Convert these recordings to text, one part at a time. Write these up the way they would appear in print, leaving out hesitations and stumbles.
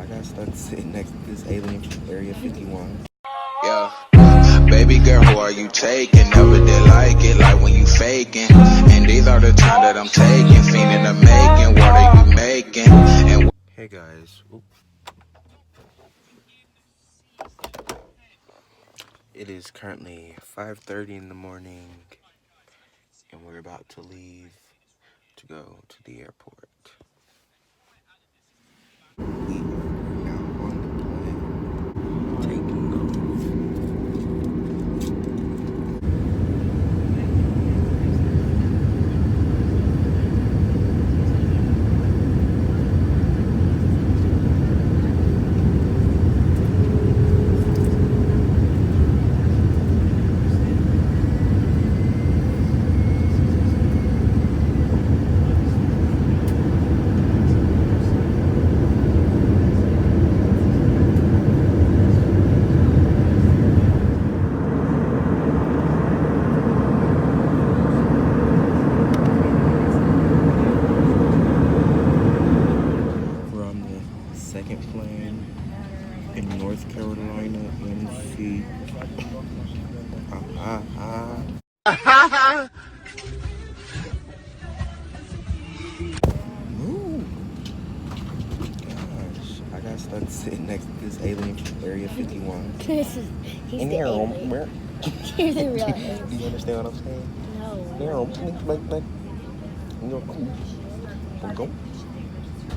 got stuck sitting next to this alien from Area 51. Yeah. Baby girl, who are you taking? Never did like it, like when you faking. And these are the time that I'm taking. Fiending the making, what are you making? And hey guys. Oop. It is currently 5:30 in the morning, and we're about to leave to go to the airport. We are now on the plane, taking off. We're on the second plane in North Carolina, NC. Ooh. Gosh, I got stuck sitting next to this alien from Area 51. He's the alien. He's the real alien. Do you understand what I'm saying? No.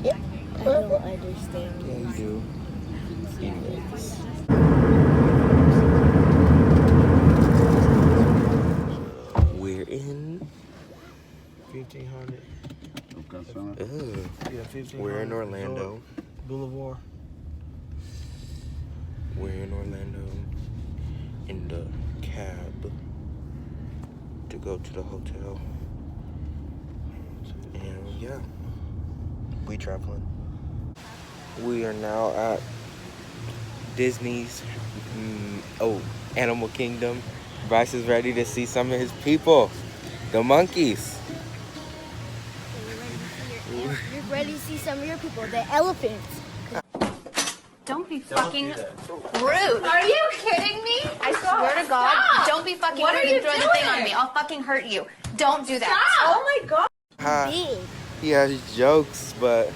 Yeah. I don't understand. Yeah, you do. Anyways. We're in 1500. Yeah, 1500. We're in Orlando. Boulevard. We're in Orlando in the cab to go to the hotel. And yeah, we traveling. We are now at Disney's Animal Kingdom. Bryce is ready to see some of his people, the monkeys. You're ready to see some of your people, the elephants. Don't be fucking rude. Are you kidding me? I swear to God, don't be fucking rude and throw the thing on me. I'll fucking hurt you. Don't do that. Stop. Oh my God. Big. He has jokes, but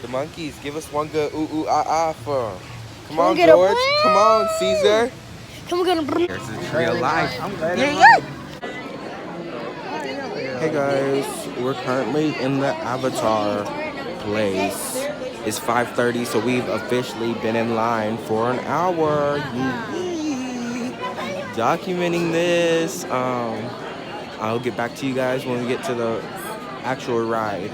the monkeys, give us one good ooh ooh ah ah for him. Come on, George. Come on, Caesar. Come on, get him. This is real life. Hey guys, we're currently in the Avatar place. It's 5:30, so we've officially been in line for an hour. Documenting this. I'll get back to you guys when we get to the actual ride.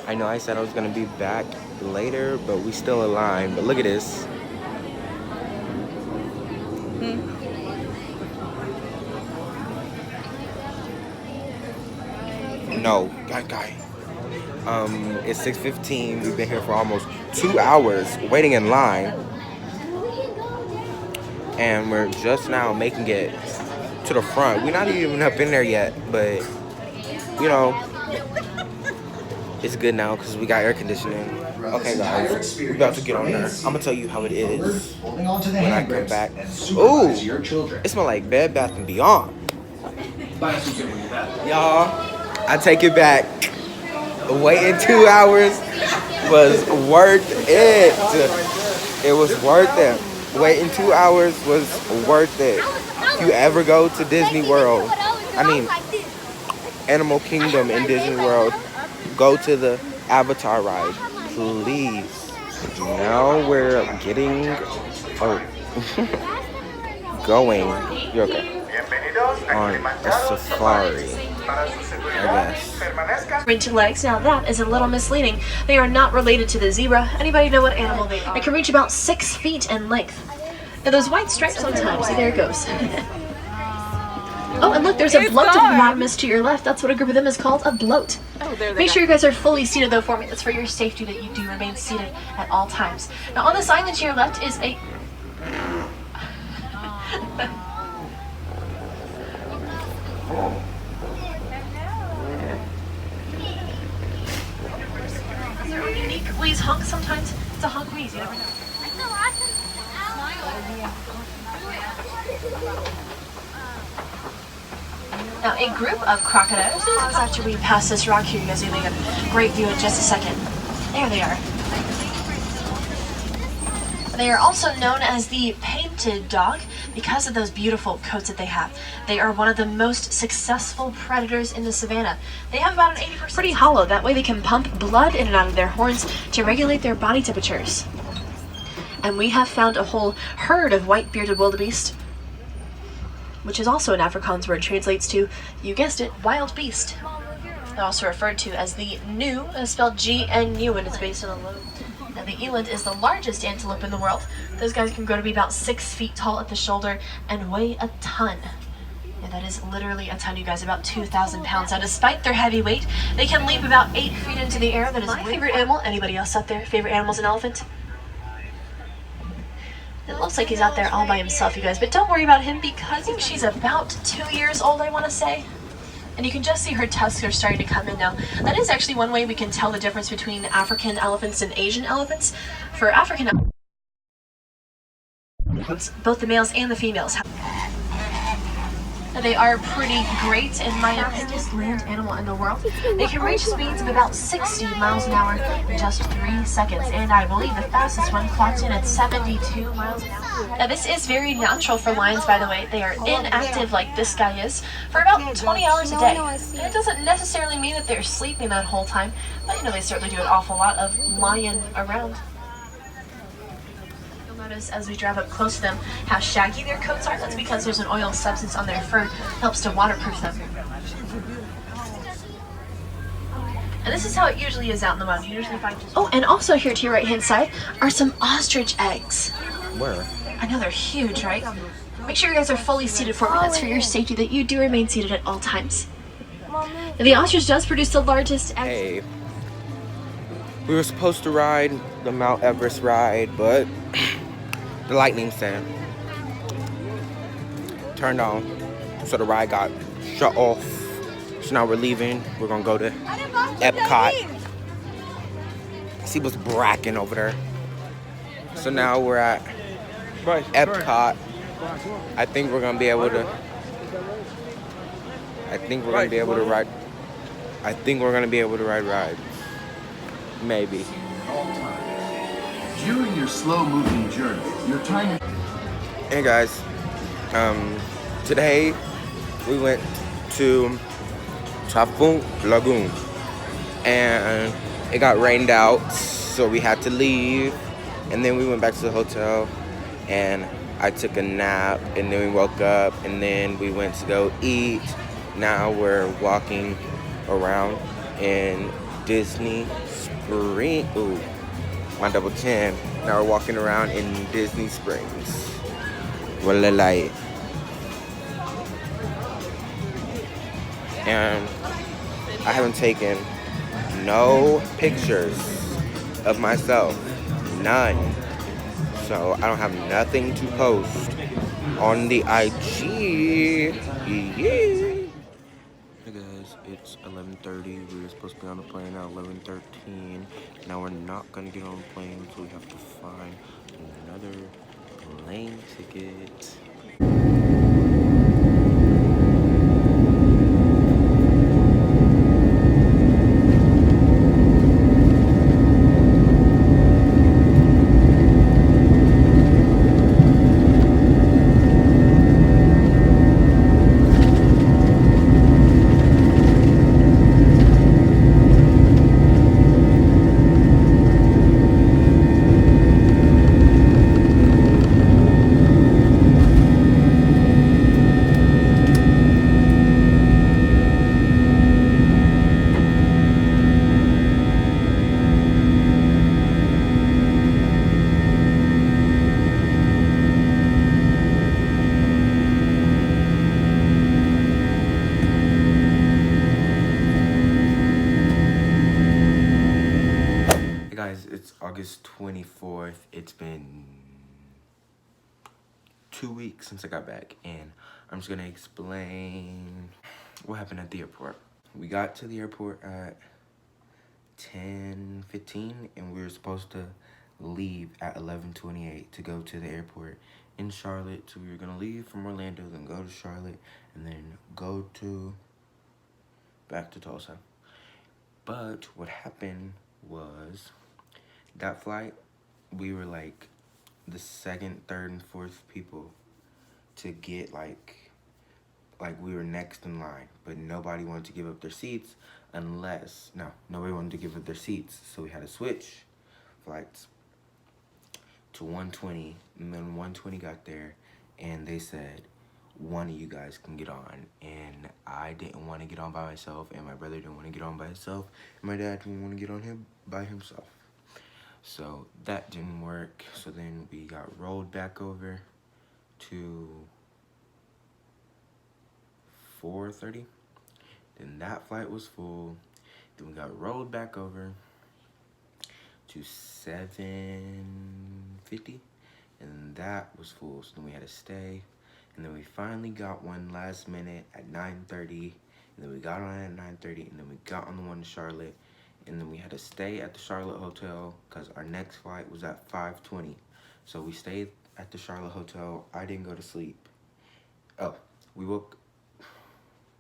I know I said I was gonna be back later, but we still in line. But look at this. No, guy. It's 6:15. We've been here for almost 2 hours waiting in line, and we're just now making it to the front. We're not even up in there yet, but you know, it's good now because we got air conditioning. Okay, guys, we're about to get on there. I'm gonna tell you how it is when I come back. Ooh, it smells like Bed Bath & Beyond. Y'all, I take it back. Waiting 2 hours was worth it. It was worth it. Waiting 2 hours was worth it. If you ever go to Disney World, Animal Kingdom in Disney World, go to the Avatar ride, please. Now we're getting, going. You're okay. On a safari, I guess. Reaching legs, now that is a little misleading. They are not related to the zebra. Anybody know what animal they are? It can reach about 6 feet in length. Now those white stripes on top, see there it goes. Oh, and look, there's a bloated hippopotamus to your left. That's what a group of them is called, a bloat. Make sure you guys are fully seated though for me. That's for your safety that you do remain seated at all times. Now on this island to your left is a... Unique ways honk sometimes. it's a honqueeze, you never know. Now, a group of crocodiles, after we pass this rock here, you guys will get a great view in just a second. There they are. They are also known as the painted dog because of those beautiful coats that they have. They are one of the most successful predators in the savannah. They have about an 80% pretty hollow. That way they can pump blood in and out of their horns to regulate their body temperatures. And we have found a whole herd of white-bearded wildebeest, which is also an Afrikaans word, translates to, you guessed it, wild beast. They're also referred to as the gnu, spelled G-N-U, and it's based on a lobe. Now, the eland is the largest antelope in the world. Those guys can grow to be about 6 feet tall at the shoulder and weigh a ton. And that is literally a ton, you guys, about 2,000 pounds. Now, despite their heavy weight, they can leap about 8 feet into the air. That is my favorite animal. Anybody else out there? Favorite animal is an elephant? It looks like he's out there all by himself, you guys, but don't worry about him because I think she's about 2 years old, I want to say. And you can just see her tusks are starting to come in now. That is actually one way we can tell the difference between African elephants and Asian elephants. For African elephants, both the males and the females have. They are pretty great, in my opinion, land animal in the world. They can reach speeds of about 60 miles an hour in just 3 seconds, and I believe the fastest one clocked in at 72 miles an hour. Now, this is very natural for lions, by the way. They are inactive, like this guy is, for about 20 hours a day. And it doesn't necessarily mean that they're sleeping that whole time, but you know, they certainly do an awful lot of lying around. Notice as we drive up close to them how shaggy their coats are. That's because there's an oil substance on their fur that helps to waterproof them. And this is how it usually is out in the wild. You usually find just... Oh, and also here to your right hand side are some ostrich eggs. Where? I know they're huge, right? Make sure you guys are fully seated for me. That's for your safety, that you do remain seated at all times. And the ostrich does produce the largest eggs. Hey, we were supposed to ride the Mount Everest ride, but the lightning stand turned on, so the ride got shut off. So now we're leaving. We're gonna go to Epcot. I see what's bracking over there. So now we're at Epcot. I think we're gonna be able to. I think we're gonna be able to ride. I think we're gonna be able to ride rides. Maybe. During your slow-moving journey, your time. Hey guys, today we went to Typhoon Lagoon and it got rained out, so we had to leave. And then we went back to the hotel and I took a nap, and then we woke up and then we went to go eat. Now we're walking around in Disney Springs. Ooh, my double chin. Now we're walking around in Disney Springs. Well, like, and I haven't taken no pictures of myself, none. So I don't have nothing to post on the IG. Yeah. Hey guys, it's 11:30. We were supposed to be on the plane at 11:13. Now we're not gonna get on the plane, so we have to find another plane ticket. Guys, it's August 24th. It's been 2 weeks since I got back, and I'm just gonna explain what happened at the airport. We got to the airport at 10:15, and we were supposed to leave at 11:28 to go to the airport in Charlotte. So we were gonna leave from Orlando, then go to Charlotte, and then go to back to Tulsa. But what happened was that flight, we were like the second, third, and fourth people to get like we were next in line, but nobody wanted to give up their seats nobody wanted to give up their seats, so we had to switch flights to 120, and then 120 got there, and they said, one of you guys can get on, and I didn't want to get on by myself, and my brother didn't want to get on by himself, and my dad didn't want to get on by himself. So that didn't work, so then we got rolled back over to 4:30. Then that flight was full. Then we got rolled back over to 7:50, and that was full. So then we had to stay, and then we finally got one last minute at 9:30, and then we got on at 9:30, and then we got on the one to Charlotte, and then we had to stay at the Charlotte hotel because our next flight was at 5:20. So we stayed at the Charlotte hotel. I didn't go to sleep. Oh, we woke.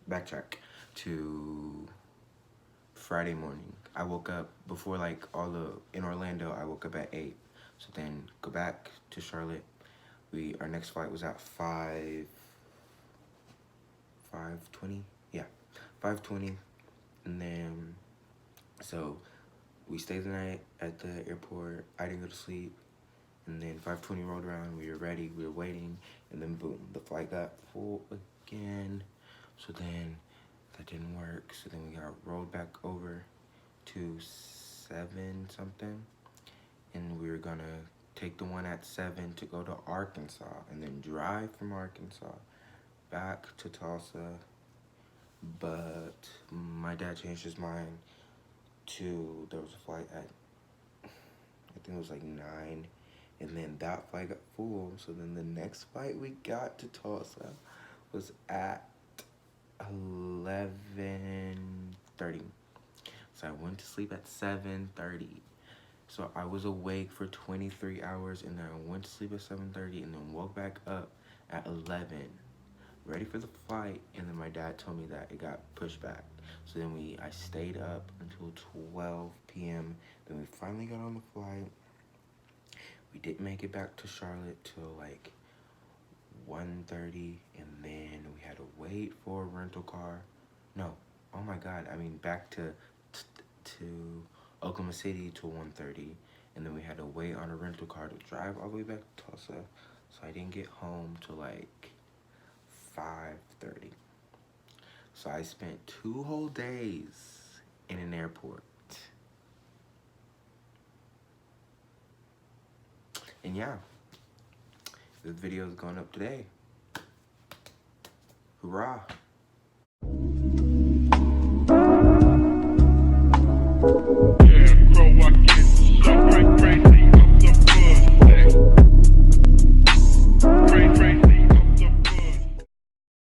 Backtrack to Friday morning. I woke up before like in Orlando. I woke up at 8. So then go back to Charlotte. Our next flight was at 5:20. Yeah, 5:20. And then so we stayed the night at the airport. I didn't go to sleep. And then 5:20 rolled around. We were ready. We were waiting. And then boom, the flight got full again. So then that didn't work. So then we got rolled back over to 7 something. And we were gonna take the one at 7 to go to Arkansas and then drive from Arkansas back to Tulsa. But my dad changed his mind there was a flight at, I think it was like 9. And then that flight got full. So then the next flight we got to Tulsa was at 11:30. So I went to sleep at 7:30. So I was awake for 23 hours, and then I went to sleep at 7:30, and then woke back up at 11, ready for the flight. And then my dad told me that it got pushed back. So then I stayed up until 12 p.m. Then we finally got on the flight. We didn't make it back to Charlotte till like 1:30, and then we had to wait for a rental car. No, oh my God, I mean back to Oklahoma City till 1:30, and then we had to wait on a rental car to drive all the way back to Tulsa. So I didn't get home till like 5:30. So I spent 2 whole days in an airport. And yeah, this video is going up today. Hoorah!